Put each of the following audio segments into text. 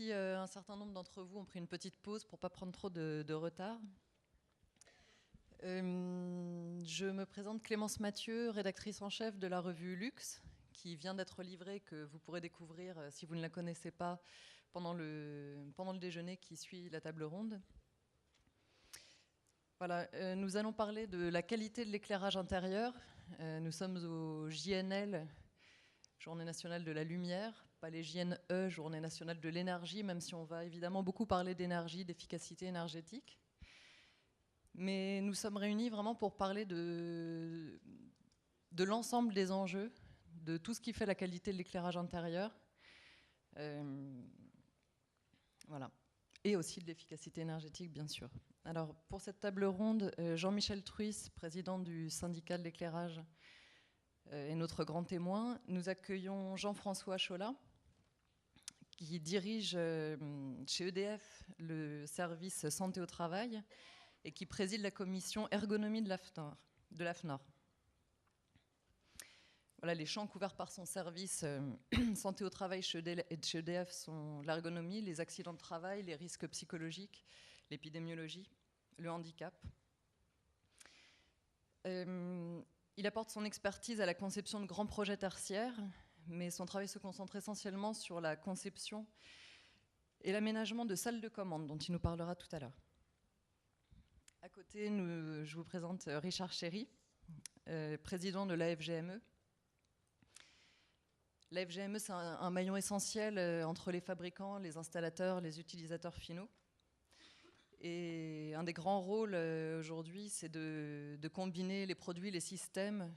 Si un certain nombre d'entre vous ont pris une petite pause pour ne pas prendre trop de retard. Je me présente Clémence Mathieu, rédactrice en chef de la revue Luxe, qui vient d'être livrée, que vous pourrez découvrir, si vous ne la connaissez pas, pendant le déjeuner qui suit la table ronde. Voilà, nous allons parler de la qualité de l'éclairage intérieur. Nous sommes au JNL, Journée nationale de la lumière, pas les JNE, Journée nationale de l'énergie, même si on va évidemment beaucoup parler d'énergie, d'efficacité énergétique. Mais nous sommes réunis vraiment pour parler de l'ensemble des enjeux, de tout ce qui fait la qualité de l'éclairage intérieur. Voilà. Et aussi de l'efficacité énergétique, bien sûr. Alors, pour cette table ronde, Jean-Michel Truys, président du syndicat de l'éclairage, est notre grand témoin. Nous accueillons Jean-François Cholat, qui dirige chez EDF le service santé au travail et qui préside la commission ergonomie de l'AFNOR. Voilà, les champs couverts par son service santé au travail chez EDF sont l'ergonomie, les accidents de travail, les risques psychologiques, l'épidémiologie, le handicap. Il apporte son expertise à la conception de grands projets tertiaires, mais son travail se concentre essentiellement sur la conception et l'aménagement de salles de commande, dont il nous parlera tout à l'heure. À côté, je vous présente Richard Chéry, président de l'AFGME. L'AFGME, c'est un maillon essentiel entre les fabricants, les installateurs, les utilisateurs finaux. Et un des grands rôles aujourd'hui, c'est de combiner les produits, les systèmes,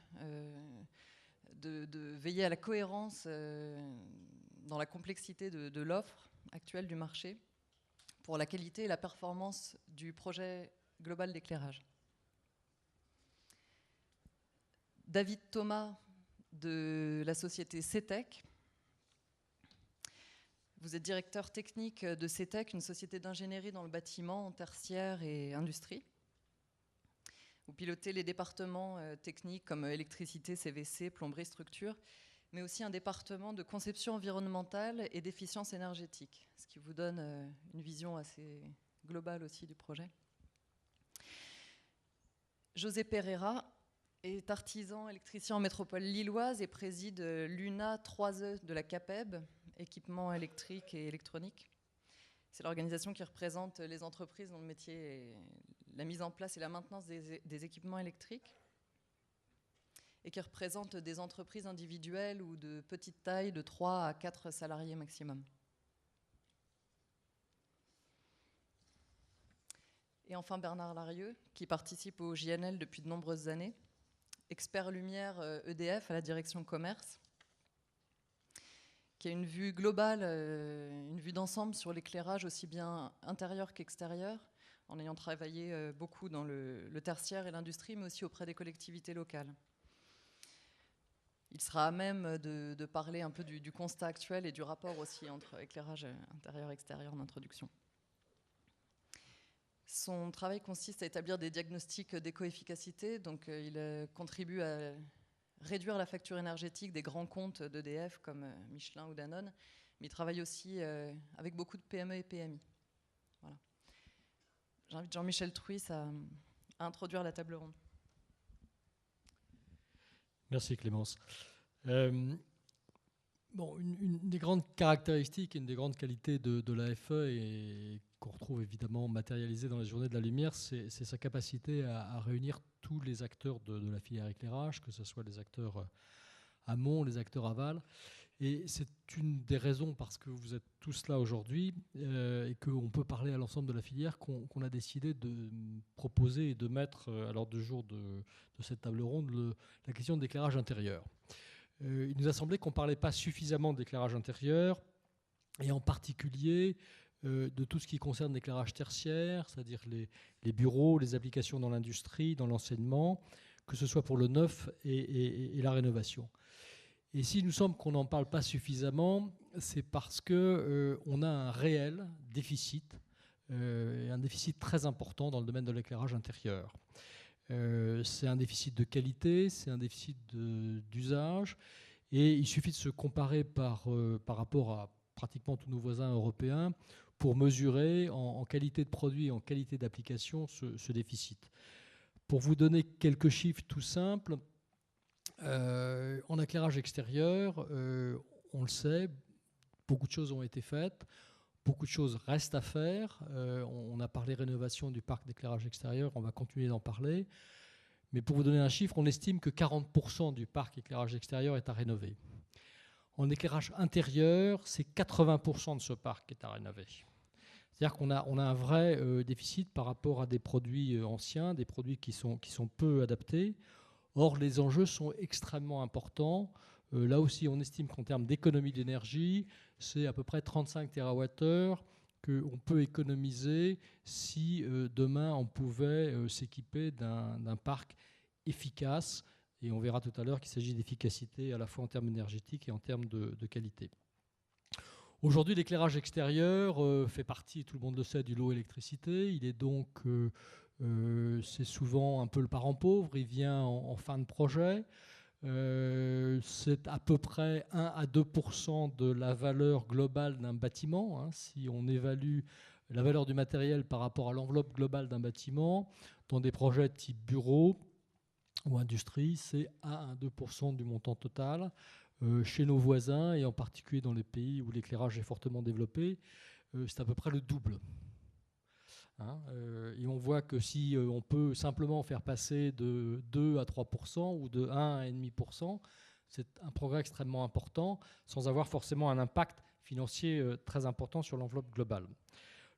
de veiller à la cohérence dans la complexité de l'offre actuelle du marché pour la qualité et la performance du projet global d'éclairage. David Thomas de la société CETEC. Vous êtes directeur technique de CETEC, une société d'ingénierie dans le bâtiment, tertiaire et industrie. Vous pilotez les départements techniques comme électricité, CVC, plomberie, structure, mais aussi un département de conception environnementale et d'efficience énergétique, ce qui vous donne une vision assez globale aussi du projet. José Pereira est artisan électricien en métropole lilloise et préside l'UNA 3E de la CAPEB, équipements électriques et électroniques. C'est l'organisation qui représente les entreprises dont le métier est la mise en place et la maintenance des équipements électriques et qui représente des entreprises individuelles ou de petite taille, de 3 à 4 salariés maximum. Et enfin Bernard Larieux, qui participe au JNL depuis de nombreuses années, expert lumière EDF à la direction commerce, qui a une vue globale, une vue d'ensemble sur l'éclairage aussi bien intérieur qu'extérieur, en ayant travaillé beaucoup dans le tertiaire et l'industrie, mais aussi auprès des collectivités locales. Il sera à même de parler un peu du constat actuel et du rapport aussi entre éclairage intérieur et extérieur en introduction. Son travail consiste à établir des diagnostics d'éco-efficacité, donc il contribue à réduire la facture énergétique des grands comptes d'EDF comme Michelin ou Danone, mais il travaille aussi avec beaucoup de PME et PMI. Voilà. J'invite Jean-Michel Truys à introduire la table ronde. Merci Clémence. Bon, une des grandes caractéristiques, une des grandes qualités de l'AFE et qu'on retrouve évidemment matérialisée dans les journées de la lumière, c'est sa capacité à réunir tous les acteurs de la filière éclairage, que ce soit les acteurs amont, les acteurs aval. Et c'est une des raisons, parce que vous êtes tous là aujourd'hui et qu'on peut parler à l'ensemble de la filière, qu'on a décidé de proposer et de mettre à l'ordre du jour de cette table ronde la question de l'éclairage intérieur. Il nous a semblé qu'on ne parlait pas suffisamment d'éclairage intérieur, et en particulier de tout ce qui concerne l'éclairage tertiaire, c'est-à-dire les bureaux, les applications dans l'industrie, dans l'enseignement, que ce soit pour le neuf et la rénovation. Et s'il nous semble qu'on n'en parle pas suffisamment, c'est parce qu'on a un réel déficit, un déficit très important dans le domaine de l'éclairage intérieur. C'est un déficit de qualité, c'est un déficit d'usage, et il suffit de se comparer par rapport à pratiquement tous nos voisins européens pour mesurer en qualité de produit et en qualité d'application ce déficit. Pour vous donner quelques chiffres tout simples, en éclairage extérieur, on le sait, beaucoup de choses ont été faites, beaucoup de choses restent à faire. On a parlé rénovation du parc d'éclairage extérieur, on va continuer d'en parler. Mais pour vous donner un chiffre, on estime que 40% du parc éclairage extérieur est à rénover. En éclairage intérieur, c'est 80% de ce parc qui est à rénover. C'est-à-dire qu'on a un vrai déficit par rapport à des produits anciens, des produits qui sont peu adaptés. Or, les enjeux sont extrêmement importants. Là aussi, on estime qu'en termes d'économie d'énergie, c'est à peu près 35 TWh qu'on peut économiser si demain on pouvait s'équiper d'un parc efficace. Et on verra tout à l'heure qu'il s'agit d'efficacité à la fois en termes énergétiques et en termes de qualité. Aujourd'hui, l'éclairage extérieur fait partie, tout le monde le sait, du lot électricité. Il est donc, c'est souvent un peu le parent pauvre, il vient en fin de projet. C'est à peu près 1 à 2% de la valeur globale d'un bâtiment. Hein, si on évalue la valeur du matériel par rapport à l'enveloppe globale d'un bâtiment, dans des projets type bureau ou industrie, c'est 1 à 2% du montant total. Chez nos voisins, et en particulier dans les pays où l'éclairage est fortement développé, c'est à peu près le double. Hein, et on voit que si on peut simplement faire passer de 2 à 3% ou de 1 à 1,5%, c'est un progrès extrêmement important, sans avoir forcément un impact financier très important sur l'enveloppe globale.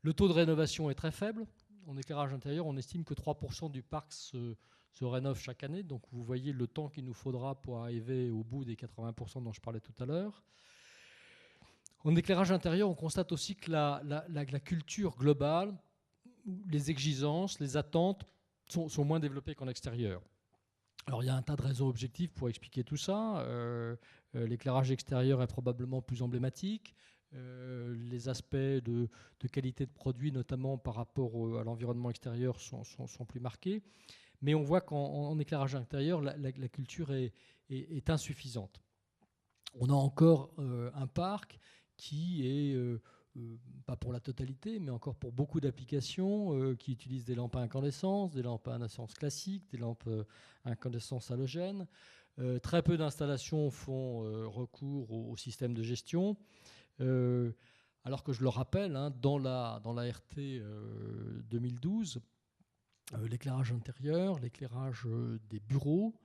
Le taux de rénovation est très faible. En éclairage intérieur, on estime que 3% du parc se rénove chaque année. Donc vous voyez le temps qu'il nous faudra pour arriver au bout des 80% dont je parlais tout à l'heure. En éclairage intérieur, on constate aussi que la culture globale, les exigences, les attentes sont moins développées qu'en extérieur. Alors il y a un tas de raisons objectives pour expliquer tout ça. L'éclairage extérieur est probablement plus emblématique. Les aspects de qualité de produit, notamment par rapport à l'environnement extérieur, sont plus marqués. Mais on voit qu'en éclairage intérieur, la culture est insuffisante. On a encore un parc qui est, pas pour la totalité, mais encore pour beaucoup d'applications, qui utilisent des lampes à incandescence, des lampes à incandescence classiques, des lampes à incandescence halogène. Très peu d'installations font recours au système de gestion. Alors que je le rappelle, hein, dans la RT 2012, l'éclairage intérieur, l'éclairage des bureaux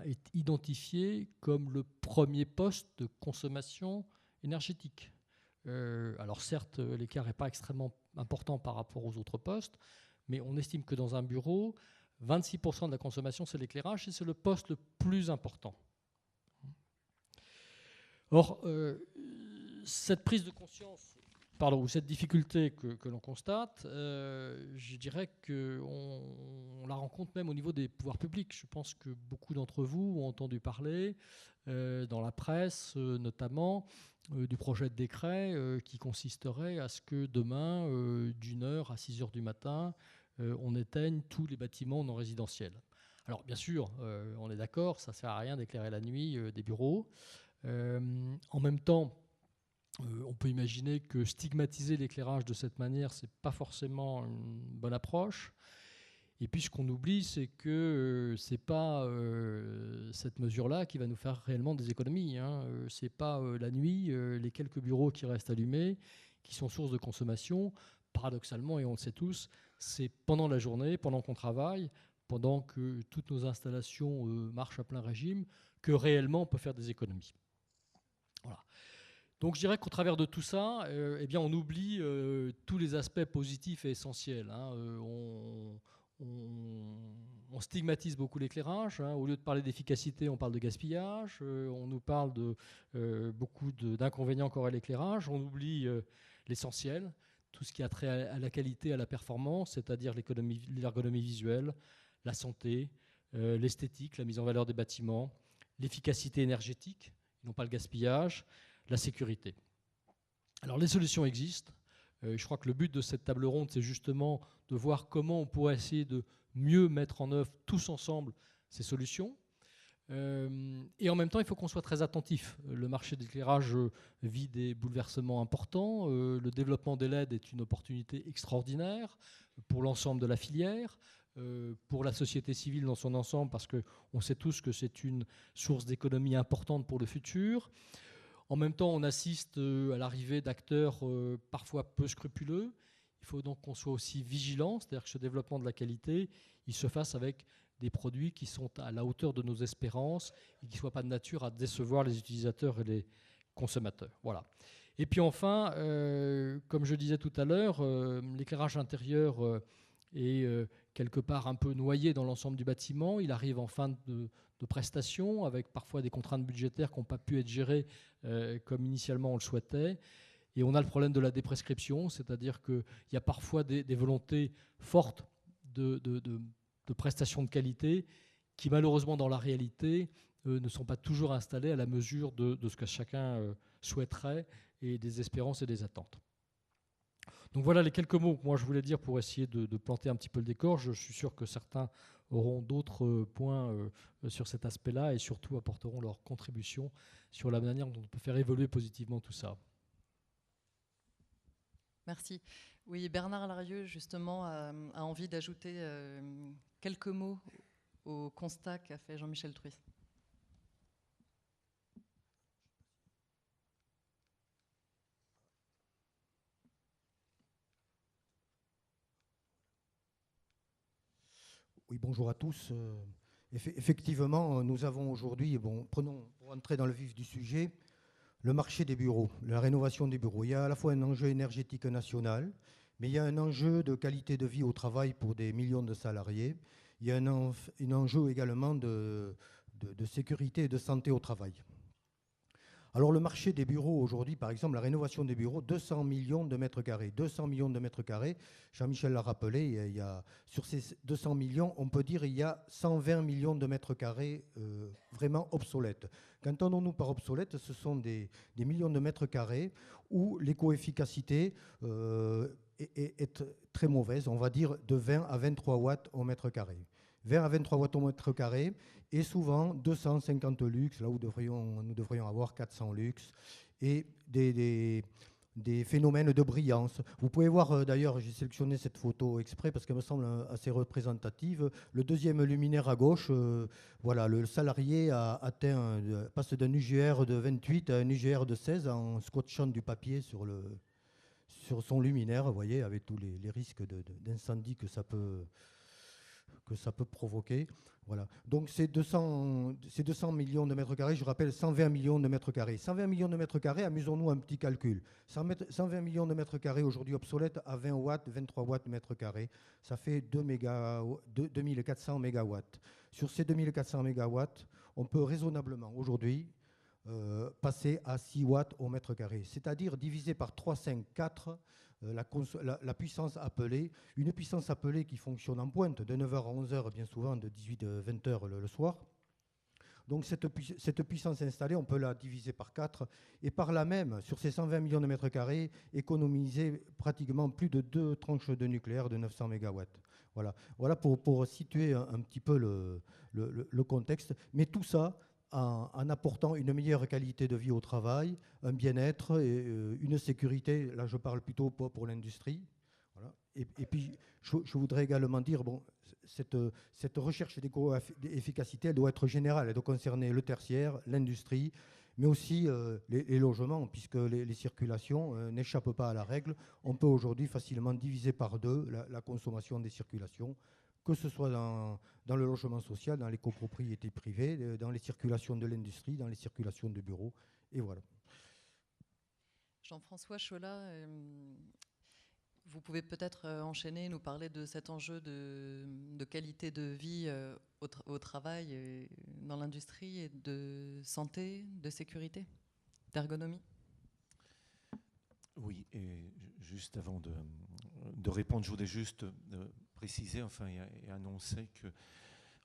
est identifié comme le premier poste de consommation énergétique. Alors certes, l'écart n'est pas extrêmement important par rapport aux autres postes, mais on estime que dans un bureau, 26% de la consommation, c'est l'éclairage et c'est le poste le plus important. Or, cette prise de conscience, ou cette difficulté que l'on constate, je dirais qu'on la rencontre même au niveau des pouvoirs publics. Je pense que beaucoup d'entre vous ont entendu parler, dans la presse notamment, du projet de décret qui consisterait à ce que demain, d'1h à 6h du matin, on éteigne tous les bâtiments non résidentiels. Alors bien sûr, on est d'accord, ça ne sert à rien d'éclairer la nuit des bureaux. En même temps, on peut imaginer que stigmatiser l'éclairage de cette manière, ce n'est pas forcément une bonne approche. Et puis ce qu'on oublie, c'est que ce n'est pas cette mesure-là qui va nous faire réellement des économies. Hein. Ce n'est pas la nuit, les quelques bureaux qui restent allumés, qui sont source de consommation. Paradoxalement, et on le sait tous, c'est pendant la journée, pendant qu'on travaille, pendant que toutes nos installations marchent à plein régime, que réellement on peut faire des économies. Voilà. Donc je dirais qu'au travers de tout ça, eh bien, on oublie tous les aspects positifs et essentiels. Hein. On stigmatise beaucoup l'éclairage. Hein. Au lieu de parler d'efficacité, on parle de gaspillage. On nous parle de beaucoup d'inconvénients qu'aurait l'éclairage. On oublie l'essentiel, tout ce qui a trait à la qualité, à la performance, c'est-à-dire l'ergonomie visuelle, la santé, l'esthétique, la mise en valeur des bâtiments, l'efficacité énergétique, non pas le gaspillage, la sécurité. Alors les solutions existent. Je crois que le but de cette table ronde, c'est justement de voir comment on pourrait essayer de mieux mettre en œuvre tous ensemble ces solutions. Et en même temps, il faut qu'on soit très attentif. Le marché de l'éclairage vit des bouleversements importants. Le développement des LED est une opportunité extraordinaire pour l'ensemble de la filière, pour la société civile dans son ensemble, parce qu'on sait tous que c'est une source d'économie importante pour le futur. En même temps, on assiste à l'arrivée d'acteurs parfois peu scrupuleux. Il faut donc qu'on soit aussi vigilant, c'est-à-dire que ce développement de la qualité, il se fasse avec des produits qui sont à la hauteur de nos espérances et qui ne soient pas de nature à décevoir les utilisateurs et les consommateurs. Voilà. Et puis enfin, comme je disais tout à l'heure, l'éclairage intérieur est quelque part un peu noyé dans l'ensemble du bâtiment. Il arrive en fin de prestation, avec parfois des contraintes budgétaires qui n'ont pas pu être gérées comme initialement on le souhaitait. Et on a le problème de la déprescription, c'est-à-dire qu'il y a parfois des volontés fortes de prestations de qualité qui, malheureusement, dans la réalité, ne sont pas toujours installées à la mesure de ce que chacun souhaiterait et des espérances et des attentes. Donc voilà les quelques mots que moi je voulais dire pour essayer de planter un petit peu le décor. Je suis sûr que certains auront d'autres points sur cet aspect-là et surtout apporteront leur contribution sur la manière dont on peut faire évoluer positivement tout ça. Merci. Oui, Bernard Larieux, justement, a envie d'ajouter quelques mots au constat qu'a fait Jean-Michel Truy. Oui, bonjour à tous. Effectivement, nous avons aujourd'hui, prenons pour entrer dans le vif du sujet, le marché des bureaux, la rénovation des bureaux. Il y a à la fois un enjeu énergétique national, mais il y a un enjeu de qualité de vie au travail pour des millions de salariés. Il y a un enjeu également de sécurité et de santé au travail. Alors le marché des bureaux aujourd'hui, par exemple, la rénovation des bureaux, 200 millions de mètres carrés. 200 millions de mètres carrés, Jean-Michel l'a rappelé, sur ces 200 millions, on peut dire qu'il y a 120 millions de mètres carrés vraiment obsolètes. Qu'entendons-nous par obsolètes? Ce sont des millions de mètres carrés où l'éco-efficacité est très mauvaise, on va dire de 20 à 23 watts au mètre carré. 20 à 23 watts au mètre carré, et souvent 250 lux, là où nous devrions avoir 400 lux, et des phénomènes de brillance. Vous pouvez voir, d'ailleurs, j'ai sélectionné cette photo exprès parce qu'elle me semble assez représentative. Le deuxième luminaire à gauche, voilà, le salarié passe d'un UGR de 28 à un UGR de 16 en scotchant du papier sur son luminaire, vous voyez, avec tous les risques d'incendie que ça peut provoquer. Voilà. Donc ces 200 millions de mètres carrés, je rappelle 120 millions de mètres carrés. 120 millions de mètres carrés, amusons-nous un petit calcul. 120 millions de mètres carrés aujourd'hui obsolètes à 20 watts, 23 watts mètre carré, ça fait 2400 mégawatts. Sur ces 2400 mégawatts, on peut raisonnablement aujourd'hui passer à 6 watts au mètre carré, c'est-à-dire divisé par 3, 5, 4 la puissance appelée, une puissance appelée qui fonctionne en pointe de 9h à 11h, bien souvent de 18 à 20h le soir. Donc cette puissance installée, on peut la diviser par 4 et par là même, sur ces 120 millions de mètres carrés, économiser pratiquement plus de 2 tranches de nucléaire de 900 mégawatts. Voilà pour situer un petit peu le contexte. Mais tout ça en apportant une meilleure qualité de vie au travail, un bien-être et une sécurité. Là, je parle plutôt pour l'industrie. Voilà. Et puis, je voudrais également dire, cette recherche d'éco-efficacité, elle doit être générale. Elle doit concerner le tertiaire, l'industrie, mais aussi les logements, puisque les circulations n'échappent pas à la règle. On peut aujourd'hui facilement diviser par 2 la consommation des circulations, que ce soit dans le logement social, dans les copropriétés privées, dans les circulations de l'industrie, dans les circulations de bureaux, et voilà. Jean-François Cholat, vous pouvez peut-être enchaîner, nous parler de cet enjeu de qualité de vie au travail, dans l'industrie, et de santé, de sécurité, d'ergonomie. Oui, et juste avant de répondre, je voudrais juste préciser, et annoncer que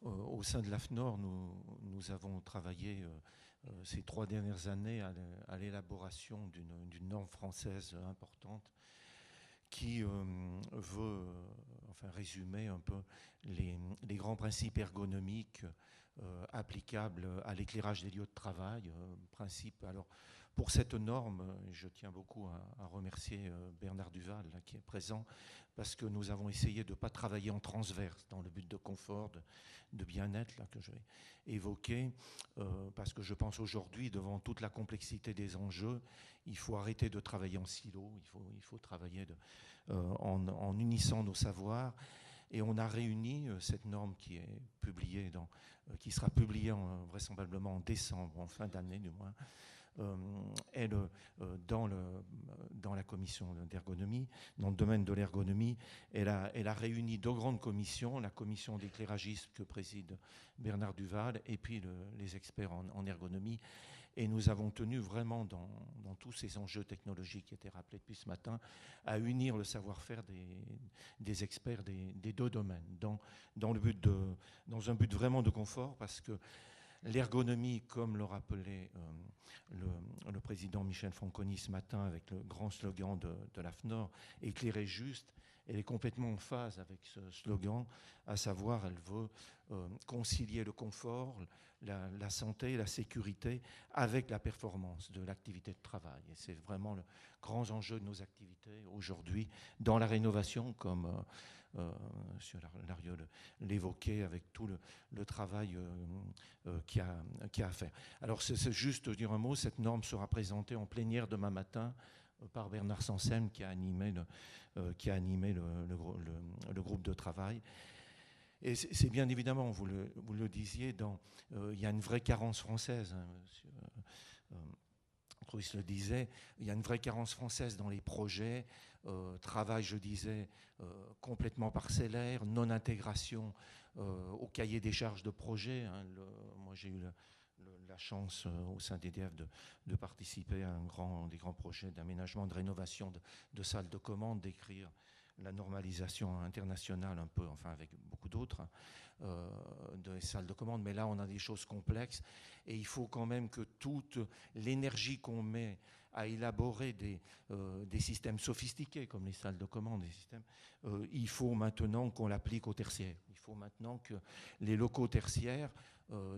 au sein de l'AFNOR, nous avons travaillé ces 3 dernières années à l'élaboration d'une norme française importante qui veut résumer un peu les grands principes ergonomiques applicables à l'éclairage des lieux de travail. Alors, pour cette norme, je tiens beaucoup à remercier Bernard Duval là, qui est présent, parce que nous avons essayé de ne pas travailler en transverse dans le but de confort, de bien-être là, que je vais évoquer, parce que je pense aujourd'hui, devant toute la complexité des enjeux, il faut arrêter de travailler en silo, il faut travailler en unissant nos savoirs. Et on a réuni cette norme qui est publiée qui sera publiée vraisemblablement en décembre, en fin d'année du moins, dans la commission d'ergonomie, dans le domaine de l'ergonomie. Elle a réuni 2 grandes commissions, la commission d'éclairagisme que préside Bernard Duval et puis les experts en ergonomie. Et nous avons tenu vraiment, dans tous ces enjeux technologiques qui étaient rappelés depuis ce matin, à unir le savoir-faire des experts des 2 domaines, dans un but vraiment de confort, parce que l'ergonomie, comme le rappelait le président Michel Franconi ce matin avec le grand slogan de l'AFNOR, éclairer juste, elle est complètement en phase avec ce slogan, à savoir elle veut concilier le confort, la santé, la sécurité avec la performance de l'activité de travail. Et c'est vraiment le grand enjeu de nos activités aujourd'hui dans la rénovation, comme M. Larieux l'évoquait, avec tout le travail qu'il y a à faire. Alors c'est juste dire un mot, cette norme sera présentée en plénière demain matin par Bernard Sansem qui a animé le groupe de travail. Et c'est bien évidemment, vous le disiez, il y a une vraie carence française, hein, monsieur Truys le disait, il y a une vraie carence française dans les projets, travail, je disais, complètement parcellaire, non-intégration au cahier des charges de projet. Hein, moi, j'ai eu la chance au sein d'EDF de participer à des grands projets d'aménagement, de rénovation de salles de commande, d'écrire la normalisation internationale un peu, enfin avec beaucoup d'autres, de salles de commande. Mais là, on a des choses complexes et il faut quand même que toute l'énergie qu'on met à élaborer des systèmes sophistiqués comme les salles de commande, il faut maintenant qu'on l'applique au tertiaire. Il faut maintenant que les locaux tertiaires,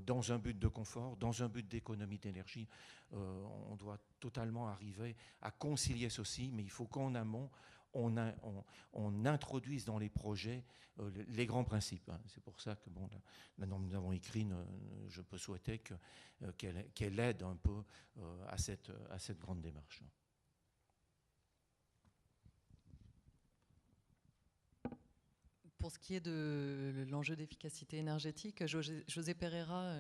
dans un but de confort, dans un but d'économie d'énergie, on doit totalement arriver à concilier ceci, mais il faut qu'en amont, on introduise dans les projets les grands principes. Hein. C'est pour ça que la norme que nous avons écrite, je peux souhaiter qu'elle aide un peu à cette grande démarche. Pour ce qui est de l'enjeu d'efficacité énergétique, José Pereira,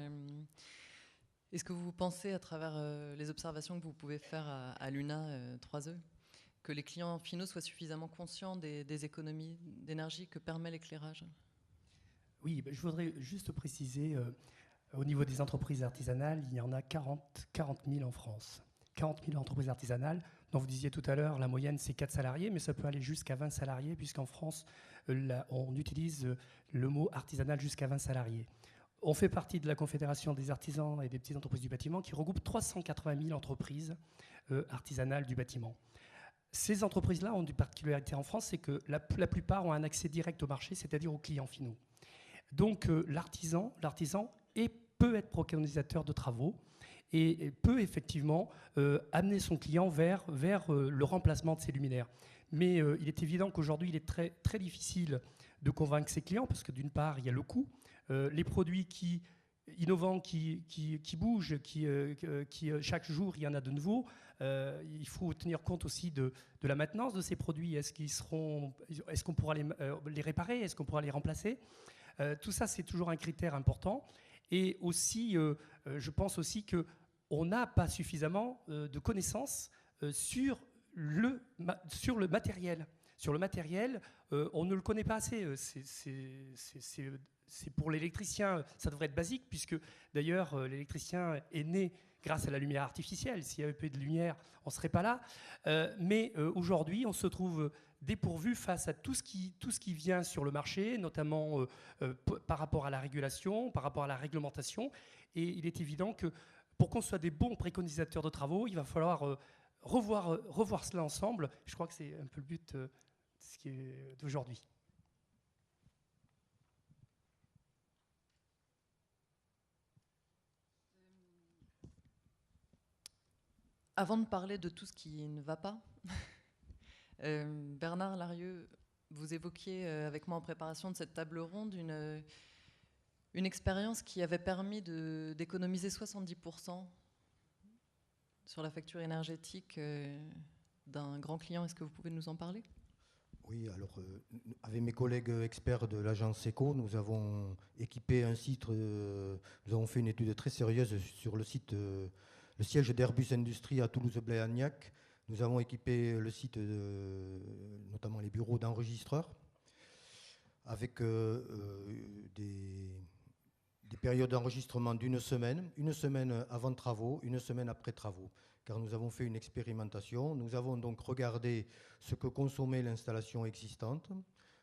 est-ce que vous pensez, à travers les observations que vous pouvez faire à l'UNA 3E, que les clients finaux soient suffisamment conscients des économies d'énergie que permet l'éclairage? Oui, je voudrais juste préciser, au niveau des entreprises artisanales, il y en a 40 000 en France. 40 000 entreprises artisanales, dont vous disiez tout à l'heure, la moyenne c'est 4 salariés, mais ça peut aller jusqu'à 20 salariés, puisqu'en France, on utilise le mot artisanal jusqu'à 20 salariés. On fait partie de la Confédération des artisans et des petites entreprises du bâtiment, qui regroupe 380 000 entreprises artisanales du bâtiment. Ces entreprises-là ont une particularité en France, c'est que la plupart ont un accès direct au marché, c'est-à-dire aux clients finaux. Donc l'artisan peut être préconisateur de travaux et peut effectivement amener son client vers le remplacement de ses luminaires. Mais il est évident qu'aujourd'hui, il est très, très difficile de convaincre ses clients, parce que d'une part, il y a le coût, les produits innovants qui bougent, chaque jour, il y en a de nouveaux. Il faut tenir compte aussi de la maintenance de ces produits. Est-ce qu'on pourra les réparer? Est-ce qu'on pourra les remplacer? Tout ça, c'est toujours un critère important. Et aussi, je pense aussi qu'on n'a pas suffisamment de connaissances sur le matériel. Sur le matériel, on ne le connaît pas assez. C'est pour l'électricien, ça devrait être basique, puisque d'ailleurs l'électricien est né grâce à la lumière artificielle. S'il y avait peu de lumière, on ne serait pas là. Mais aujourd'hui, on se trouve dépourvu face à tout ce qui vient sur le marché, notamment par rapport à la régulation, par rapport à la réglementation. Et il est évident que pour qu'on soit des bons préconisateurs de travaux, il va falloir revoir cela ensemble. Je crois que c'est un peu le but d'aujourd'hui. Avant de parler de tout ce qui ne va pas, Bernard Larieux, vous évoquiez avec moi en préparation de cette table ronde une expérience qui avait permis d'économiser 70% sur la facture énergétique d'un grand client. Est-ce que vous pouvez nous en parler ? Oui, alors avec mes collègues experts de l'agence ECO, nous avons équipé un site, nous avons fait une étude très sérieuse sur le site, le siège d'Airbus Industrie à Toulouse-Blagnac. Nous avons équipé le site, notamment les bureaux d'enregistreurs, avec des périodes d'enregistrement d'une semaine, une semaine avant travaux, une semaine après travaux, car nous avons fait une expérimentation. Nous avons donc regardé ce que consommait l'installation existante,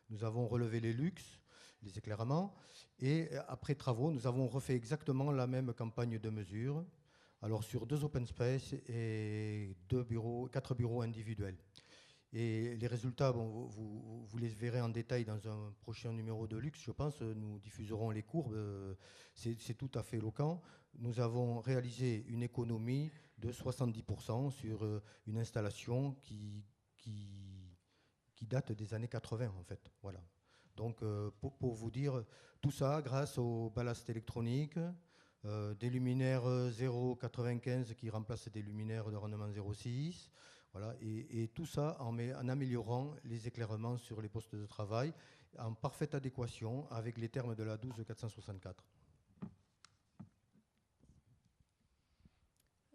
nous avons relevé les luxes, les éclairements, et après travaux, nous avons refait exactement la même campagne de mesure, alors sur 2 open space et 4 bureaux individuels. Et les résultats, bon, vous les verrez en détail dans un prochain numéro de Luxe, je pense. Nous diffuserons les courbes. C'est tout à fait éloquent. Nous avons réalisé une économie de 70% sur une installation qui date des années 80, en fait. Voilà. Donc, pour vous dire, tout ça grâce au ballast électronique, des luminaires 0,95 qui remplacent des luminaires de rendement 0,6. Voilà, et tout ça en améliorant les éclairements sur les postes de travail, en parfaite adéquation avec les termes de la 12464.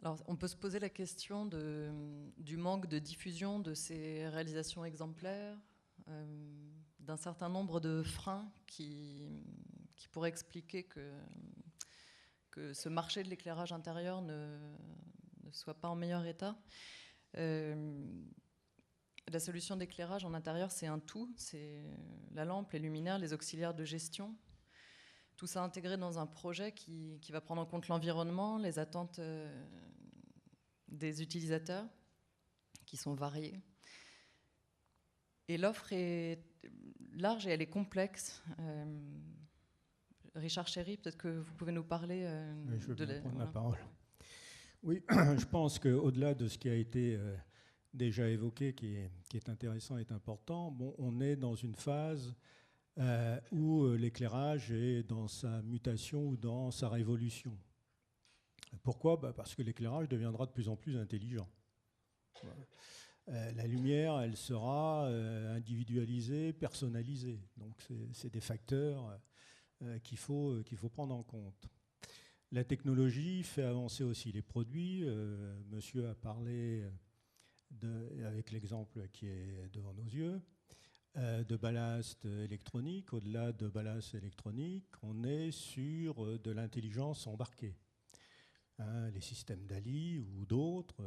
Alors, on peut se poser la question du manque de diffusion de ces réalisations exemplaires, d'un certain nombre de freins qui pourraient expliquer que ce marché de l'éclairage intérieur ne soit pas en meilleur état. La solution d'éclairage en intérieur, c'est un tout, c'est la lampe, les luminaires, les auxiliaires de gestion. Tout ça intégré dans un projet qui va prendre en compte l'environnement, les attentes des utilisateurs, qui sont variées. Et l'offre est large et elle est complexe. Richard Chéry, peut-être que vous pouvez nous parler je veux bien prendre la parole. Oui, je pense qu'au-delà de ce qui a été déjà évoqué, qui est intéressant et important, bon, on est dans une phase où l'éclairage est dans sa mutation ou dans sa révolution. Pourquoi ? Parce que l'éclairage deviendra de plus en plus intelligent. La lumière, elle sera individualisée, personnalisée. Donc c'est des facteurs qu'il faut prendre en compte. La technologie fait avancer aussi les produits. Monsieur a parlé, avec l'exemple qui est devant nos yeux, de ballast électronique. Au-delà de ballast électronique, on est sur de l'intelligence embarquée. Les systèmes DALI ou d'autres,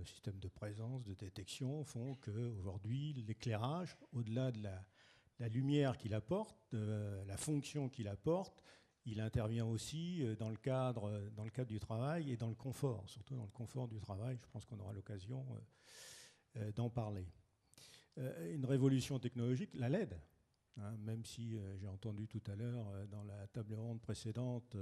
systèmes de présence, de détection, font qu'aujourd'hui, l'éclairage, au-delà de la lumière qu'il apporte, de la fonction qu'il apporte, il intervient aussi dans le cadre du travail et dans le confort, surtout dans le confort du travail. Je pense qu'on aura l'occasion d'en parler. Une révolution technologique, la LED, même si j'ai entendu tout à l'heure dans la table ronde précédente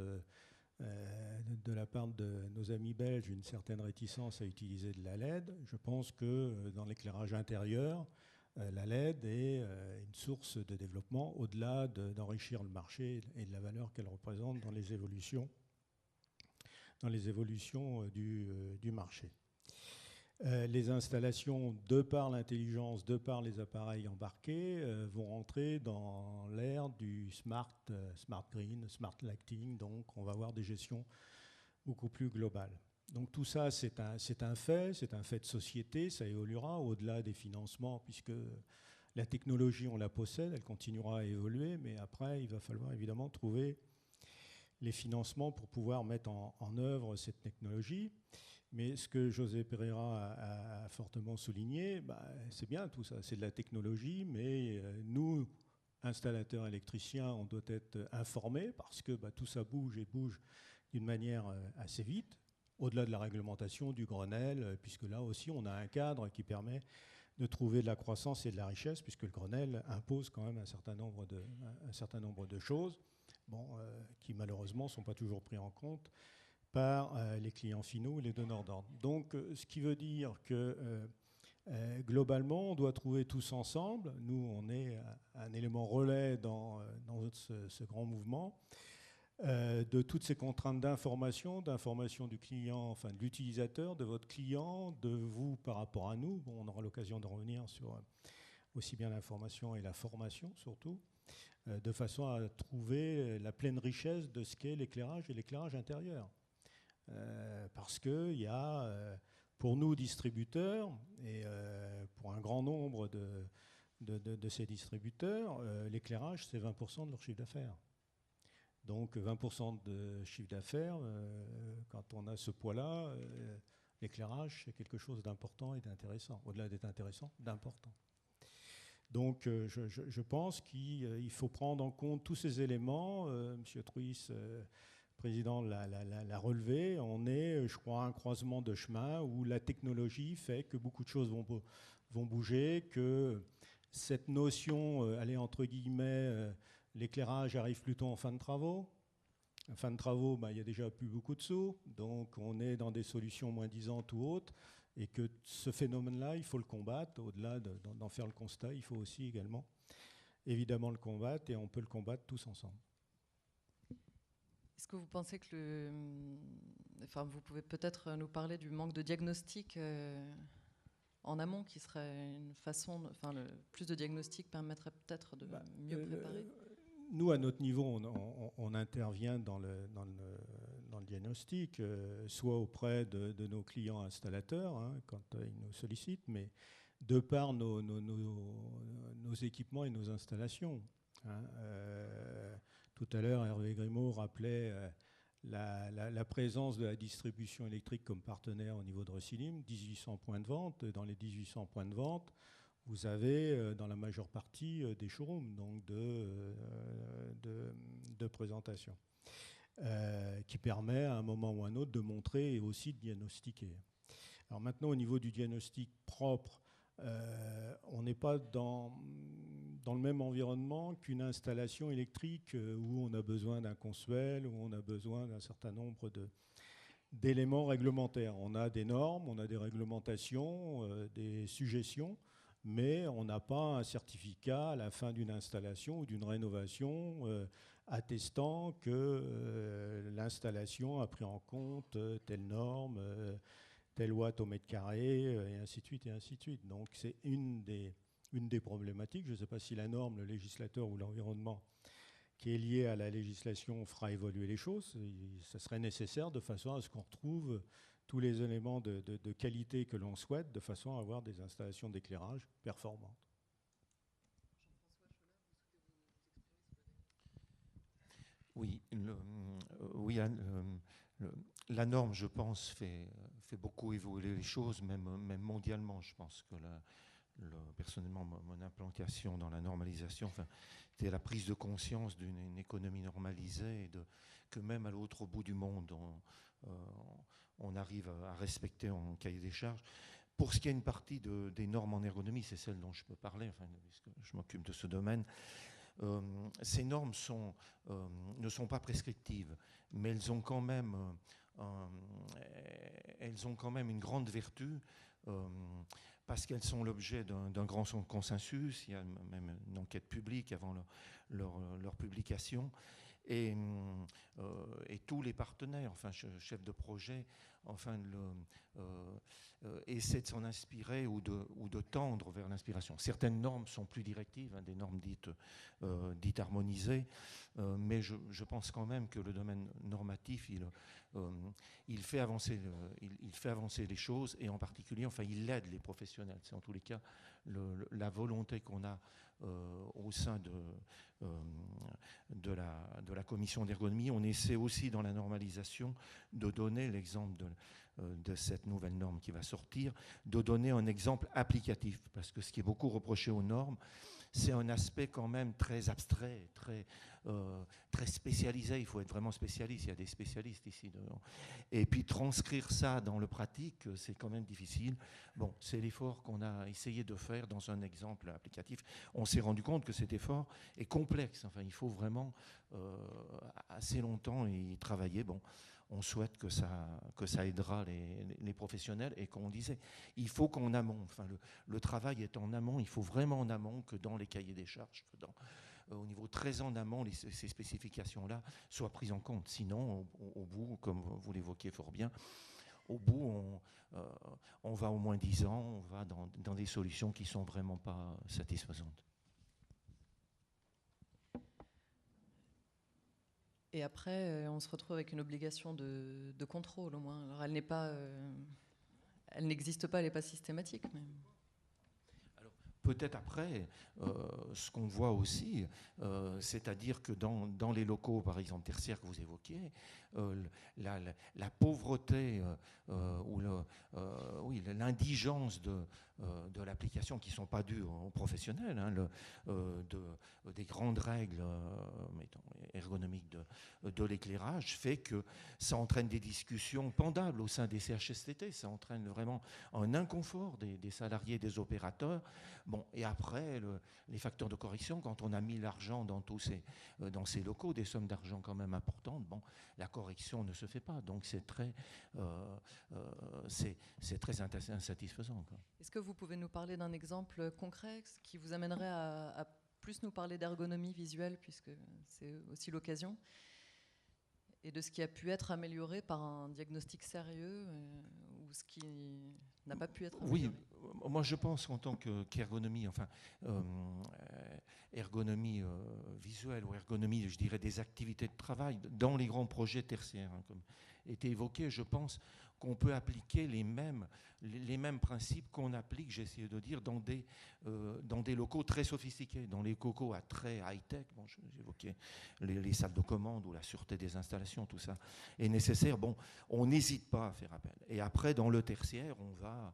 de la part de nos amis belges une certaine réticence à utiliser de la LED. Je pense que dans l'éclairage intérieur, la LED est une source de développement au-delà d'enrichir le marché et de la valeur qu'elle représente dans les évolutions du marché. Les installations, de par l'intelligence, de par les appareils embarqués, vont rentrer dans l'ère du smart green, smart lighting, donc on va avoir des gestions beaucoup plus globales. Donc tout ça, c'est un fait de société, ça évoluera au-delà des financements, puisque la technologie, on la possède, elle continuera à évoluer, mais après, il va falloir évidemment trouver les financements pour pouvoir mettre en œuvre cette technologie. Mais ce que José Pereira a fortement souligné, c'est bien tout ça, c'est de la technologie, mais nous, installateurs électriciens, on doit être informés, parce que tout ça bouge et bouge d'une manière assez vite, au-delà de la réglementation du Grenelle, puisque là aussi on a un cadre qui permet de trouver de la croissance et de la richesse, puisque le Grenelle impose quand même un certain nombre de choses, qui malheureusement ne sont pas toujours pris en compte par les clients finaux, les donneurs d'ordre. Donc, ce qui veut dire que globalement, on doit trouver tous ensemble, nous on est un élément relais dans ce grand mouvement, de toutes ces contraintes d'information du client, enfin de l'utilisateur, de votre client, de vous par rapport à nous. Bon, on aura l'occasion de revenir sur aussi bien l'information et la formation surtout, de façon à trouver la pleine richesse de ce qu'est l'éclairage et l'éclairage intérieur. Parce qu'il y a, pour nous distributeurs, et pour un grand nombre de ces distributeurs, l'éclairage c'est 20% de leur chiffre d'affaires. Donc 20% de chiffre d'affaires, quand on a ce poids-là, l'éclairage c'est quelque chose d'important et d'intéressant, au-delà d'être intéressant, d'important. Donc je pense qu'il faut prendre en compte tous ces éléments. Monsieur Truys, président, l'a relevé. On est, je crois, à un croisement de chemin où la technologie fait que beaucoup de choses vont bouger, que cette notion, allez, entre guillemets, l'éclairage arrive plutôt en fin de travaux. En fin de travaux, il n'y a déjà plus beaucoup de sous, donc on est dans des solutions moins disantes ou autres, et que ce phénomène-là, il faut le combattre. Au-delà d'en faire le constat, il faut aussi également, évidemment, le combattre, et on peut le combattre tous ensemble. Est-ce que vous pensez que enfin, vous pouvez peut-être nous parler du manque de diagnostic en amont, qui serait une façon, plus de diagnostic permettrait peut-être de mieux préparer. Nous, à notre niveau, on intervient dans le diagnostic, soit auprès de nos clients installateurs, hein, quand ils nous sollicitent, mais de par nos équipements et nos installations. Hein. Tout à l'heure, Hervé Grimaud rappelait la présence de la distribution électrique comme partenaire au niveau de Recilim, 1800 points de vente. Dans les 1800 points de vente, vous avez dans la majeure partie des showrooms, donc de présentation, qui permet à un moment ou à un autre de montrer et aussi de diagnostiquer. Alors maintenant, au niveau du diagnostic propre, on n'est pas dans le même environnement qu'une installation électrique où on a besoin d'un consuel, où on a besoin d'un certain nombre d'éléments réglementaires. On a des normes, on a des réglementations, des suggestions, mais on n'a pas un certificat à la fin d'une installation ou d'une rénovation attestant que l'installation a pris en compte telle norme, telle watt au mètre carré, et ainsi de suite, et ainsi de suite. Donc c'est une des problématiques. Je ne sais pas si la norme, le législateur ou l'environnement qui est lié à la législation fera évoluer les choses. Ça serait nécessaire de façon à ce qu'on retrouve tous les éléments de qualité que l'on souhaite, de façon à avoir des installations d'éclairage performantes. Oui, la norme, je pense, fait beaucoup évoluer les choses, même mondialement. Je pense que personnellement, mon implantation dans la normalisation, c'était la prise de conscience d'une économie normalisée, et que même à l'autre bout du monde, on arrive à respecter en cahier des charges. Pour ce qui est une partie des normes en ergonomie, c'est celle dont je peux parler, puisque je m'occupe de ce domaine. Ces normes ne sont pas prescriptives, mais elles ont quand même une grande vertu, parce qu'elles sont l'objet d'un grand consensus. Il y a même une enquête publique avant leur publication. Et tous les partenaires, chefs de projet, essaient de s'en inspirer ou de tendre vers l'inspiration. Certaines normes sont plus directives, des normes dites harmonisées, mais je pense quand même que le domaine normatif, il fait avancer les choses, et en particulier, il aide les professionnels. C'est en tous les cas la volonté qu'on a au sein de la commission d'ergonomie. On essaie aussi dans la normalisation de donner l'exemple de cette nouvelle norme qui va sortir, de donner un exemple applicatif, parce que ce qui est beaucoup reproché aux normes, c'est un aspect quand même très abstrait, très spécialisé. Il faut être vraiment spécialiste, il y a des spécialistes ici. Et puis transcrire ça dans le pratique, c'est quand même difficile. Bon, c'est l'effort qu'on a essayé de faire dans un exemple applicatif. On s'est rendu compte que cet effort est complexe. Il faut vraiment assez longtemps y travailler. Bon, on souhaite que ça aidera les professionnels, et comme on disait, il faut qu'en amont, enfin le travail est en amont, il faut vraiment en amont que dans les cahiers des charges, que au niveau très en amont, ces spécifications-là soient prises en compte. Sinon, au bout, comme vous l'évoquiez fort bien, au bout, on va au moins 10 ans, on va dans des solutions qui ne sont vraiment pas satisfaisantes. Et après, on se retrouve avec une obligation de contrôle, au moins. Alors, elle n'existe pas, elle n'est pas systématique. Mais... Peut-être après, ce qu'on voit aussi, c'est-à-dire que dans les locaux, par exemple, tertiaires que vous évoquiez, la pauvreté ou l'indigence de l'application, qui ne sont pas dues aux professionnels, hein, des grandes règles ergonomiques de l'éclairage, fait que ça entraîne des discussions pendables au sein des CHSCT, ça entraîne vraiment un inconfort des salariés, des opérateurs. Bon, et après, les facteurs de correction, quand on a mis l'argent dans ces locaux, des sommes d'argent quand même importantes, bon, la correction ne se fait pas. Donc c'est très insatisfaisant, quoi. Est-ce que vous pouvez nous parler d'un exemple concret qui vous amènerait à plus nous parler d'ergonomie visuelle, puisque c'est aussi l'occasion, et de ce qui a pu être amélioré par un diagnostic sérieux ou ce qui n'a pas pu être amélioré? Oui, moi je pense en tant qu'ergonomie, enfin ergonomie visuelle ou ergonomie, je dirais, des activités de travail dans les grands projets tertiaires, hein, comme était évoqué, je pense qu'on peut appliquer les mêmes principes qu'on applique, j'ai essayé de dire, dans des locaux très sophistiqués, dans les locaux à très high-tech. Bon, j'évoquais les salles de commande ou la sûreté des installations, tout ça est nécessaire. Bon, on n'hésite pas à faire appel. Et après, dans le tertiaire, on va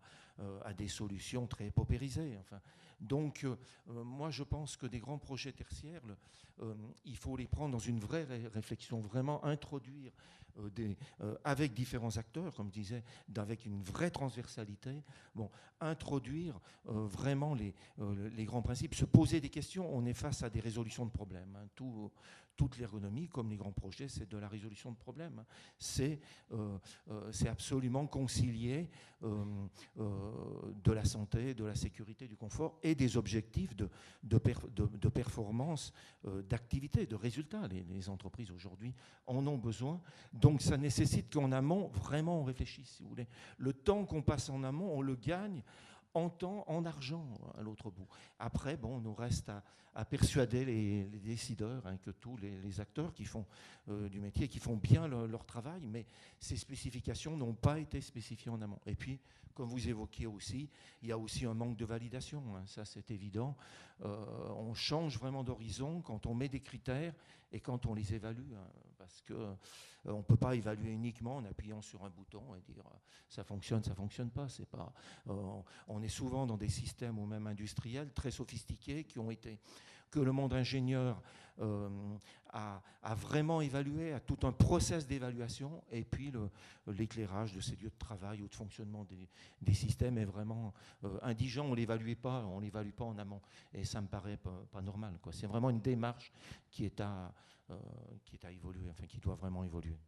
à des solutions très paupérisées. Enfin, donc, moi, je pense que des grands projets tertiaires, il faut les prendre dans une vraie réflexion, vraiment introduire avec différents acteurs, comme je disais, avec une vraie transversalité, bon, introduire vraiment les grands principes, se poser des questions. On est face à des résolutions de problèmes, hein. Toute l'ergonomie, comme les grands projets, c'est de la résolution de problèmes. C'est absolument concilier de la santé, de la sécurité, du confort et des objectifs de performance, d'activité, de résultats. Les entreprises aujourd'hui en ont besoin. Donc ça nécessite qu'en amont, vraiment on réfléchisse, si vous voulez. Le temps qu'on passe en amont, on le gagne en temps, en argent, à l'autre bout. Après, bon, on nous reste à persuader les décideurs, hein, que tous les acteurs qui font du métier, qui font bien leur travail, mais ces spécifications n'ont pas été spécifiées en amont. Et puis, comme vous évoquiez aussi, il y a aussi un manque de validation, hein, ça c'est évident. On change vraiment d'horizon quand on met des critères et quand on les évalue, hein, parce que on ne peut pas évaluer uniquement en appuyant sur un bouton et dire ça fonctionne pas. C'est pas, on est souvent dans des systèmes ou même industriels très sophistiqués que le monde ingénieur a vraiment évalué, a tout un process d'évaluation, et puis l'éclairage de ces lieux de travail ou de fonctionnement des systèmes est vraiment indigent. On l'évalue pas en amont, et ça me paraît pas normal, quoi. C'est vraiment une démarche qui est à évoluer, enfin qui doit vraiment évoluer.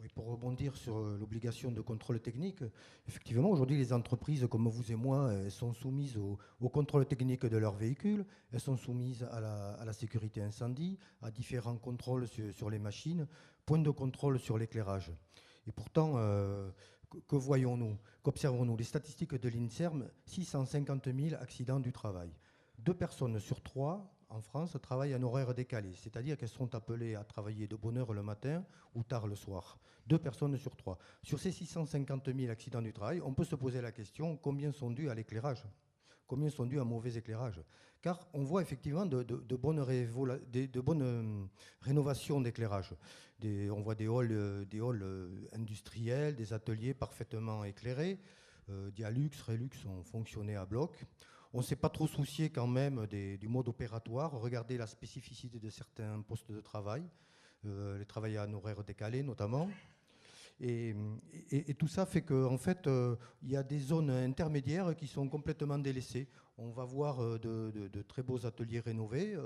Oui, pour rebondir sur l'obligation de contrôle technique, effectivement, aujourd'hui, les entreprises comme vous et moi, elles sont soumises au contrôle technique de leurs véhicules, elles sont soumises à la sécurité incendie, à différents contrôles sur les machines, points de contrôle sur l'éclairage. Et pourtant, que voyons-nous, qu'observons-nous? Les statistiques de l'INSERM, 650 000 accidents du travail. 2 personnes sur 3 en France travaillent en horaire décalé, c'est-à-dire qu'elles seront appelées à travailler de bonne heure le matin ou tard le soir. 2 personnes sur 3. Sur ces 650 000 accidents du travail, on peut se poser la question, combien sont dus à l'éclairage? Combien sont dus à un mauvais éclairage? Car on voit effectivement de bonnes rénovations d'éclairage. On voit des halls industriels, des ateliers parfaitement éclairés. Dialux, Relux ont fonctionné à bloc. On ne s'est pas trop soucié quand même du mode opératoire. Regardez la spécificité de certains postes de travail, les travailleurs en horaire décalé notamment. Et, et tout ça fait qu'en fait, il y a des zones intermédiaires qui sont complètement délaissées. On va voir de très beaux ateliers rénovés.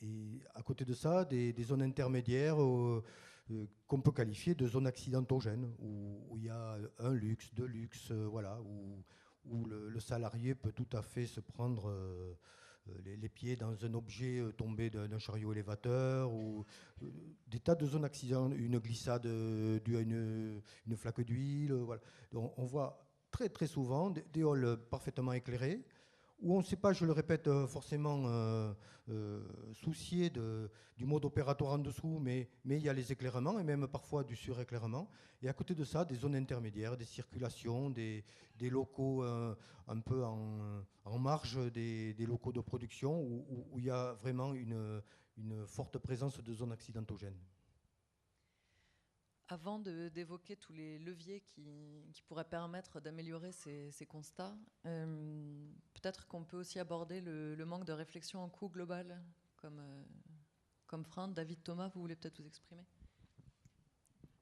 Et à côté de ça, des zones intermédiaires qu'on peut qualifier de zones accidentogènes, où il y a un luxe, deux luxes, voilà, où le salarié peut tout à fait se prendre les pieds dans un objet tombé d'un chariot élévateur, ou des tas de zones accident, une glissade due à une flaque d'huile. Voilà. Donc on voit très très souvent des halls parfaitement éclairés, où on ne sait pas, je le répète, forcément soucier du mode opératoire en dessous, mais il y a les éclairements et même parfois du suréclairement. Et à côté de ça, des zones intermédiaires, des circulations, des locaux un peu en marge des locaux de production où il y a vraiment une forte présence de zones accidentogènes. Avant d'évoquer tous les leviers qui pourraient permettre d'améliorer ces constats, peut-être qu'on peut aussi aborder le manque de réflexion en coût global comme frein. David, Thomas, vous voulez peut-être vous exprimer?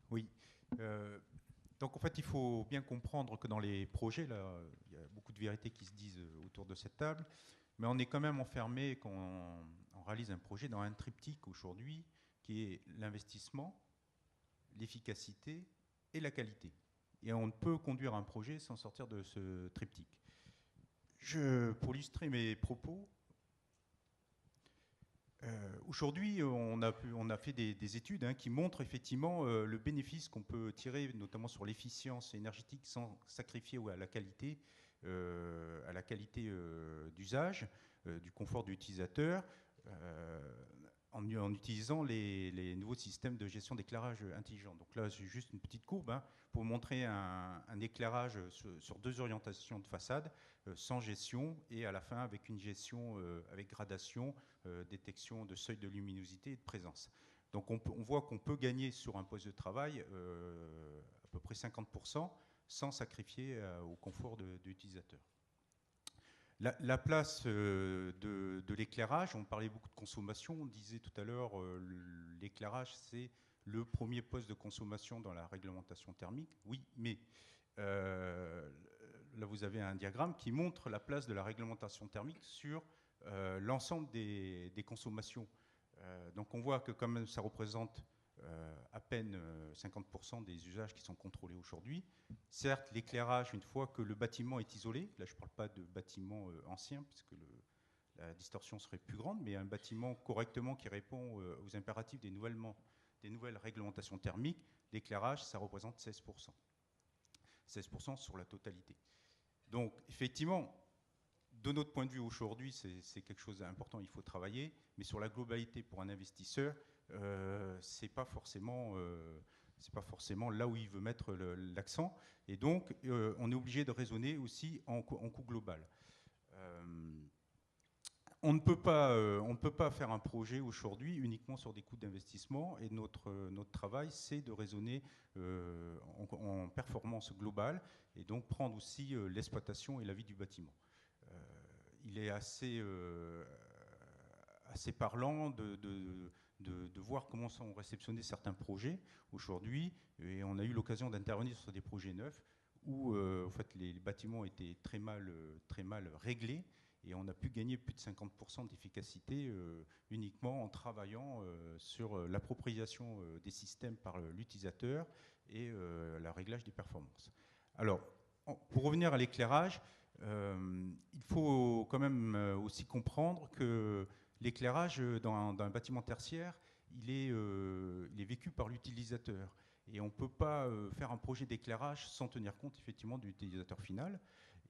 Oui. Donc en fait, il faut bien comprendre que dans les projets, là, il y a beaucoup de vérités qui se disent autour de cette table, mais on est quand même enfermé quand on réalise un projet dans un triptyque aujourd'hui qui est l'investissement, l'efficacité et la qualité. Et on ne peut conduire un projet sans sortir de ce triptyque. Pour illustrer mes propos, aujourd'hui, on a fait des études qui montrent effectivement le bénéfice qu'on peut tirer, notamment sur l'efficience énergétique, sans sacrifier à la qualité d'usage, du confort de l'utilisateur, en utilisant les nouveaux systèmes de gestion d'éclairage intelligent. Donc là, c'est juste une petite courbe pour montrer un éclairage sur deux orientations de façade, sans gestion, et à la fin avec une gestion avec gradation, détection de seuil de luminosité et de présence. Donc on voit qu'on peut gagner sur un poste de travail à peu près 50% sans sacrifier au confort de l'utilisateur. La place de l'éclairage, on parlait beaucoup de consommation, on disait tout à l'heure l'éclairage c'est le premier poste de consommation dans la réglementation thermique. Oui, mais là vous avez un diagramme qui montre la place de la réglementation thermique sur l'ensemble des consommations. Donc on voit que quand même ça représente à peine 50% des usages qui sont contrôlés aujourd'hui. Certes, l'éclairage, une fois que le bâtiment est isolé, là je ne parle pas de bâtiment ancien, puisque la distorsion serait plus grande, mais un bâtiment correctement qui répond aux impératifs des nouvelles réglementations thermiques, l'éclairage, ça représente 16%. 16% sur la totalité. Donc, effectivement, de notre point de vue aujourd'hui, c'est quelque chose d'important, il faut travailler, mais sur la globalité pour un investisseur, c'est pas forcément là où il veut mettre l'accent, et donc on est obligé de raisonner aussi en coût global. On ne peut pas faire un projet aujourd'hui uniquement sur des coûts d'investissement, et notre travail, c'est de raisonner en performance globale, et donc prendre aussi l'exploitation et la vie du bâtiment. Il est assez parlant de voir comment sont réceptionnés certains projets aujourd'hui, et on a eu l'occasion d'intervenir sur des projets neufs où en fait, les bâtiments étaient très mal réglés, et on a pu gagner plus de 50% d'efficacité uniquement en travaillant sur l'appropriation des systèmes par l'utilisateur et le réglage des performances. Alors, pour revenir à l'éclairage, il faut quand même aussi comprendre que l'éclairage dans un bâtiment tertiaire, il est vécu par l'utilisateur. Et on ne peut pas faire un projet d'éclairage sans tenir compte effectivement de l'utilisateur final.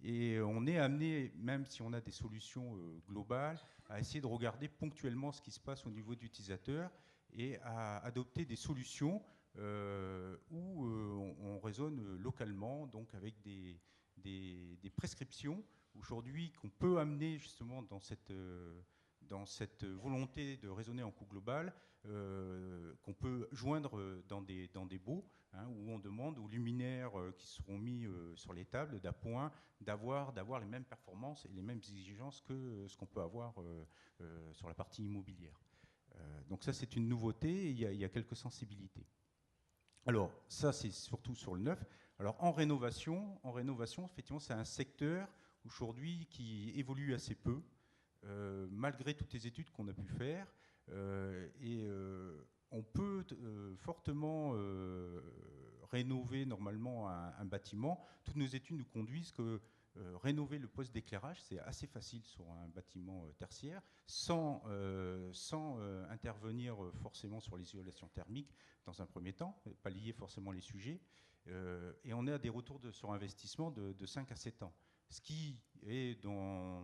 Et on est amené, même si on a des solutions globales, à essayer de regarder ponctuellement ce qui se passe au niveau de l'utilisateur et à adopter des solutions où on raisonne localement, donc avec des prescriptions aujourd'hui qu'on peut amener justement dans cette volonté de raisonner en coût global, qu'on peut joindre dans des baux, où on demande aux luminaires qui seront mis sur les tables d'appoint d'avoir les mêmes performances et les mêmes exigences que ce qu'on peut avoir sur la partie immobilière. Donc ça, c'est une nouveauté, et il y a quelques sensibilités. Alors, ça, c'est surtout sur le neuf. Alors, en rénovation, effectivement, c'est un secteur aujourd'hui qui évolue assez peu, malgré toutes les études qu'on a pu faire. On peut fortement rénover normalement un bâtiment. Toutes nos études nous conduisent que rénover le poste d'éclairage, c'est assez facile sur un bâtiment tertiaire, sans intervenir forcément sur l'isolation thermique dans un premier temps, pas lier forcément les sujets. Et on est à des retours sur investissement de 5 à 7 ans. Ce qui est dans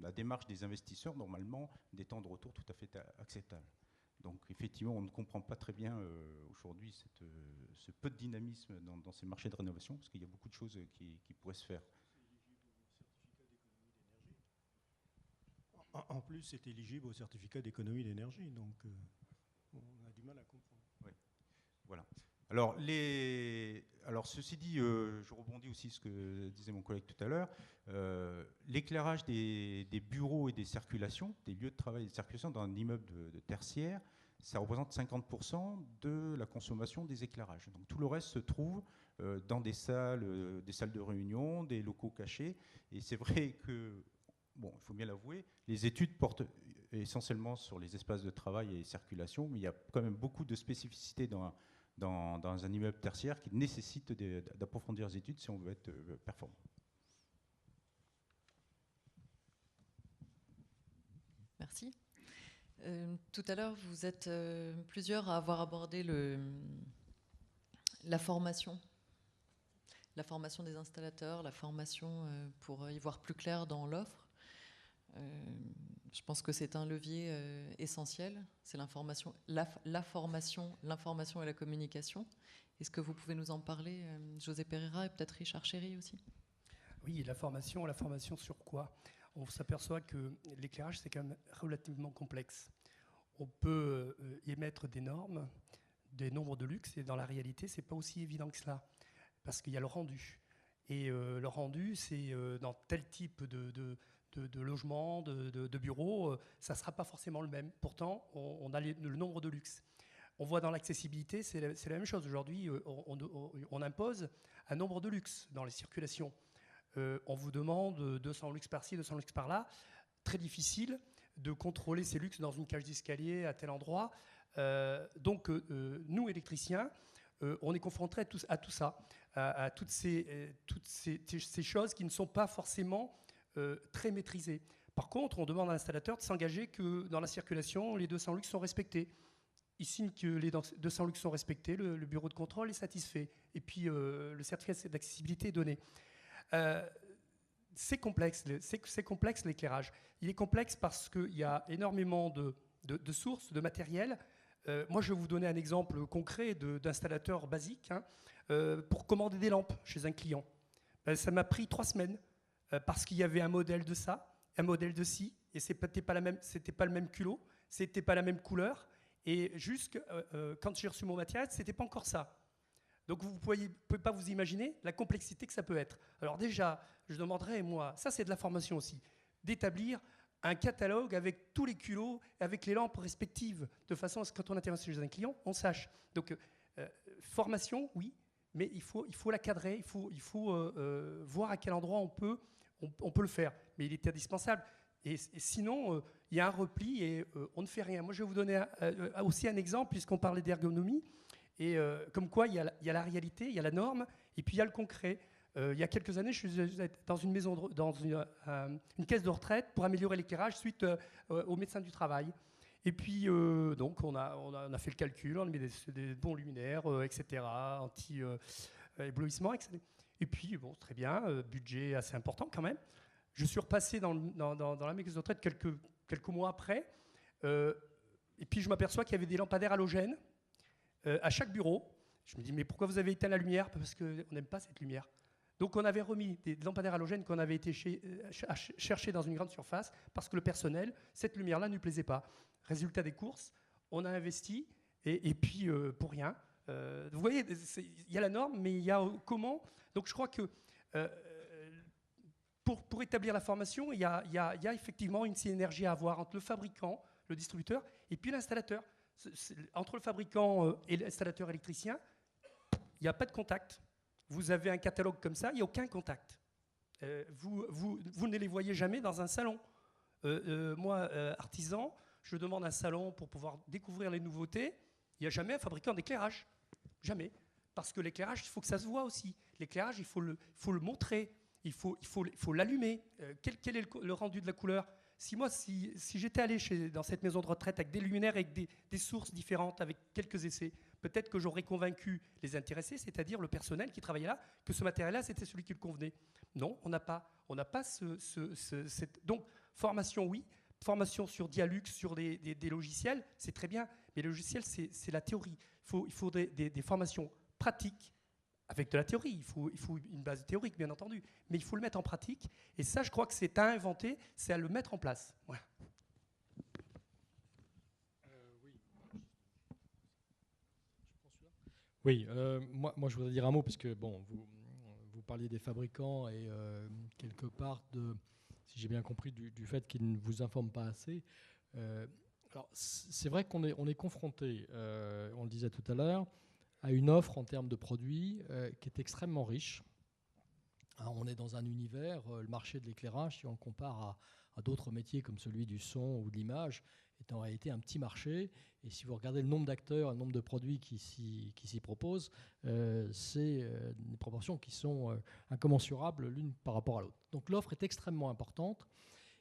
la démarche des investisseurs, normalement, des temps de retour tout à fait acceptables. Donc effectivement, on ne comprend pas très bien aujourd'hui ce peu de dynamisme dans ces marchés de rénovation, parce qu'il y a beaucoup de choses qui pourraient se faire. En plus, c'est éligible au certificat d'économie d'énergie, donc on a du mal à comprendre. Oui, voilà. Alors ceci dit, je rebondis aussi sur ce que disait mon collègue tout à l'heure. L'éclairage des bureaux et des circulations, des lieux de travail et de circulation dans un immeuble de tertiaire, ça représente 50% de la consommation des éclairages. Donc tout le reste se trouve dans des salles de réunion, des locaux cachés. Et c'est vrai que, bon, il faut bien l'avouer, les études portent essentiellement sur les espaces de travail et les circulations, mais il y a quand même beaucoup de spécificités dans un immeuble tertiaire qui nécessite d'approfondir les études si on veut être performant. Merci. Tout à l'heure, vous êtes plusieurs à avoir abordé la formation des installateurs, la formation pour y voir plus clair dans l'offre. Je pense que c'est un levier essentiel, c'est l'information et la communication. Est-ce que vous pouvez nous en parler, José Pereira, et peut-être Richard Chéry aussi? Oui, la formation sur quoi? On s'aperçoit que l'éclairage, c'est quand même relativement complexe. On peut émettre des normes, des nombres de luxe, et dans la réalité, c'est pas aussi évident que cela, parce qu'il y a le rendu. Et le rendu, c'est dans tel type de logement, de bureau, ça ne sera pas forcément le même. Pourtant, on a le nombre de luxe. On voit dans l'accessibilité, c'est la même chose. Aujourd'hui, on impose un nombre de luxe dans les circulations. On vous demande 200 luxe par-ci, 200 luxe par-là. Très difficile de contrôler ces luxes dans une cage d'escalier à tel endroit. Donc, nous, électriciens, on est confrontés à tout ça, à toutes ces choses qui ne sont pas forcément très maîtrisées. Par contre, on demande à l'installateur de s'engager que dans la circulation, les 200 luxes sont respectés. Il signe que les 200 luxes sont respectés, le bureau de contrôle est satisfait, et puis le certificat d'accessibilité est donné. C'est complexe l'éclairage. Il est complexe parce qu'il y a énormément de sources, de matériel. Moi, je vais vous donner un exemple concret d'installateur basique. Pour commander des lampes chez un client. Ça m'a pris 3 semaines parce qu'il y avait un modèle de ça, un modèle de ci, et c'était pas le même culot, c'était pas la même couleur, et quand j'ai reçu mon matériel, c'était pas encore ça. Donc vous pouvez pas vous imaginer la complexité que ça peut être. Alors déjà, je demanderais, moi, ça c'est de la formation aussi, d'établir un catalogue avec tous les culots, avec les lampes respectives, de façon à ce que quand on intervient chez un client, on sache. Donc formation, oui, mais il faut la cadrer, il faut voir à quel endroit on peut le faire. Mais il est indispensable. Et sinon, il y a un repli et on ne fait rien. Moi, je vais vous donner aussi un exemple, puisqu'on parlait d'ergonomie. Et comme quoi, il y a la réalité, il y a la norme, et puis il y a le concret. Il y a quelques années, je suis dans une maison, dans une caisse de retraite pour améliorer l'éclairage suite au médecin du travail. Et puis, donc, on a fait le calcul, on a mis des bons luminaires, etc., anti-éblouissement, etc. Et puis, bon, très bien, budget assez important quand même. Je suis repassé dans la maison de retraite quelques mois après, et puis je m'aperçois qu'il y avait des lampadaires halogènes à chaque bureau. Je me dis, mais pourquoi vous avez éteint la lumière? Parce qu'on n'aime pas cette lumière. Donc on avait remis des lampadaires halogènes qu'on avait été chercher dans une grande surface parce que le personnel, cette lumière-là ne lui plaisait pas. Résultat des courses, on a investi et puis pour rien. Vous voyez, il y a la norme, mais il y a comment. Donc je crois que pour établir la formation, il y a effectivement une synergie à avoir entre le fabricant, le distributeur, et puis l'installateur. Entre le fabricant et l'installateur électricien, il n'y a pas de contact. Vous avez un catalogue comme ça, il n'y a aucun contact. Vous ne les voyez jamais dans un salon. Moi, artisan, je demande un salon pour pouvoir découvrir les nouveautés. Il n'y a jamais un fabricant d'éclairage. Jamais. Parce que l'éclairage, il faut que ça se voit aussi. L'éclairage, il faut le montrer. Il faut l'allumer. Quel est le rendu de la couleur ? Si j'étais allé dans cette maison de retraite avec des luminaires, avec des sources différentes, avec quelques essais, peut-être que j'aurais convaincu les intéressés, c'est-à-dire le personnel qui travaillait là, que ce matériel-là, c'était celui qui le convenait. Non, on n'a pas donc, formation, oui. Formation sur Dialux, sur des logiciels, c'est très bien. Mais le logiciel, c'est la théorie. Il faut des formations pratiques. Avec de la théorie, il faut une base théorique, bien entendu, mais il faut le mettre en pratique. Et ça, je crois que c'est à inventer, c'est à le mettre en place. Voilà. Oui, moi, je voudrais dire un mot, parce que bon, vous parliez des fabricants et quelque part, si j'ai bien compris, du fait qu'ils ne vous informent pas assez. Alors, c'est vrai qu'on est confronté, on le disait tout à l'heure, à une offre en termes de produits qui est extrêmement riche. Hein, on est dans un univers, le marché de l'éclairage, si on le compare à d'autres métiers comme celui du son ou de l'image, est en réalité un petit marché. Et si vous regardez le nombre d'acteurs, le nombre de produits qui s'y proposent, c'est des proportions qui sont incommensurables l'une par rapport à l'autre. Donc l'offre est extrêmement importante.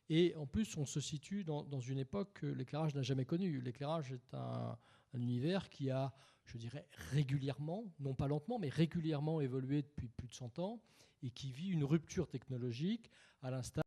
Et en plus, on se situe dans une époque que l'éclairage n'a jamais connue. L'éclairage est un univers qui a, je dirais, régulièrement, non pas lentement, mais régulièrement évolué depuis plus de 100 ans et qui vit une rupture technologique à l'instar